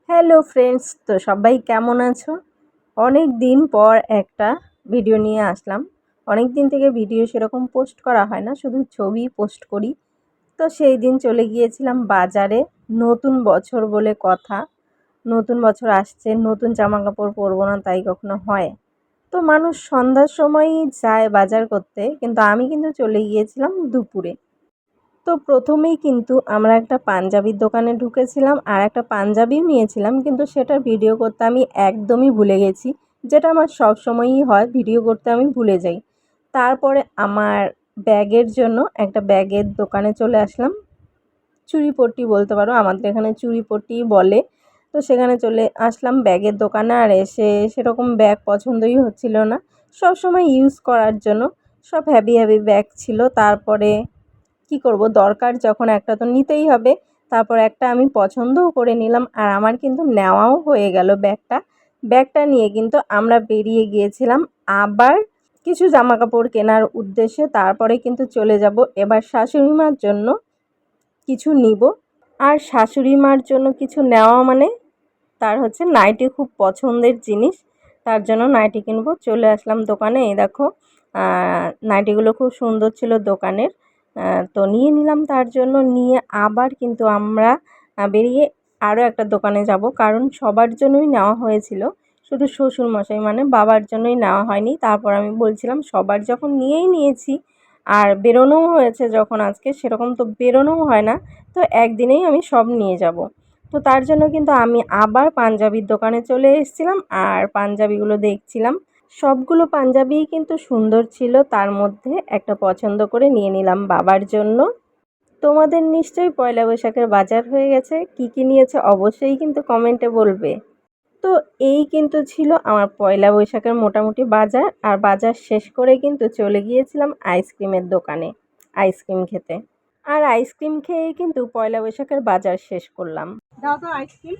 Hello friends, তো সবাই কেমন আছো? অনেক দিন পর একটা ভিডিও নিয়ে আসলাম। অনেক দিন থেকে ভিডিও সেরকম পোস্ট করা হয় না, শুধু ছবি পোস্ট করি। তো সেই দিন চলে গিয়েছিলাম বাজারে। নতুন বছর বলে কথা, নতুন বছর আসছে, নতুন জামা কাপড় পরবো না তাই কখনো হয়? তো মানুষ সন্ধ্যার সময়ই যায় বাজার করতে, কিন্তু আমি কিন্তু চলে গিয়েছিলাম দুপুরে। তো প্রথমেই কিন্তু আমরা একটা পাঞ্জাবির দোকানে ঢুকেছিলাম আর একটা পাঞ্জাবিও নিয়েছিলাম, কিন্তু সেটার ভিডিও করতে আমি একদমই ভুলে গেছি। যেটা আমার সব সময়ই হয়, ভিডিও করতে আমি ভুলে যাই। তারপরে আমার ব্যাগের জন্য একটা ব্যাগের দোকানে চলে আসলাম। চুড়িপট্টি বলতে পারো, আমাদের এখানে চুড়িপট্টিই বলে। তো সেখানে চলে আসলাম ব্যাগের দোকানে, আর এসে সেরকম ব্যাগ পছন্দই হচ্ছিল না সব সময় ইউজ করার জন্য। সব হেভি হেভি ব্যাগ ছিল। তারপরে কি করব, দরকার যখন একটা তো নিতেই হবে। তারপর একটা আমি পছন্দও করে নিলাম, আর আমার কিন্তু নেওয়াও হয়ে গেল ব্যাগটা। ব্যাগটা নিয়ে কিন্তু আমরা বেরিয়ে গিয়েছিলাম আবার কিছু জামা কাপড় কেনার উদ্দেশ্যে। তারপরে কিন্তু চলে যাব এবার শাশুড়ি মার জন্য কিছু নিব। আর শাশুড়ি মার জন্য কিছু নেওয়া মানে তার হচ্ছে নাইটি খুব পছন্দের জিনিস, তার জন্য নাইটি কিনবো। চলে আসলাম দোকানে। এই দেখো, নাইটিগুলো খুব সুন্দর ছিল দোকানের। তো নিয়ে নিলাম তার জন্য। নিয়ে আবার কিন্তু আমরা বেরিয়ে আরও একটা দোকানে যাব, কারণ সবার জন্যই নেওয়া হয়েছিল, শুধু শ্বশুরমশাই মানে বাবার জন্যই নেওয়া হয়নি। তারপর আমি বলছিলাম সবার যখন নিয়েই নিয়েছি আর বেরোনোও হয়েছে যখন আজকে, সেরকম তো বেরোনোও হয় না, তো একদিনেই আমি সব নিয়ে যাব। তো তার জন্য কিন্তু আমি আবার পাঞ্জাবির দোকানে চলে এসেছিলাম আর পাঞ্জাবিগুলো দেখছিলাম। সবগুলো পাঞ্জাবিই কিন্তু সুন্দর ছিল, তার মধ্যে একটা পছন্দ করে নিয়ে নিলাম বাবার জন্য। তোমাদের নিশ্চয়ই পয়লা বৈশাখের বাজার হয়ে গেছে, কি কি নিয়েছে অবশ্যই কিন্তু কমেন্টে বলবে। তো এই কিন্তু ছিল আমার পয়লা বৈশাখের মোটামুটি বাজার। আর বাজার শেষ করে কিন্তু চলে গিয়েছিলাম আইসক্রিমের দোকানে আইসক্রিম খেতে। আর আইসক্রিম খেয়েই কিন্তু পয়লা বৈশাখের বাজার শেষ করলাম। দাও তো আইসক্রিম।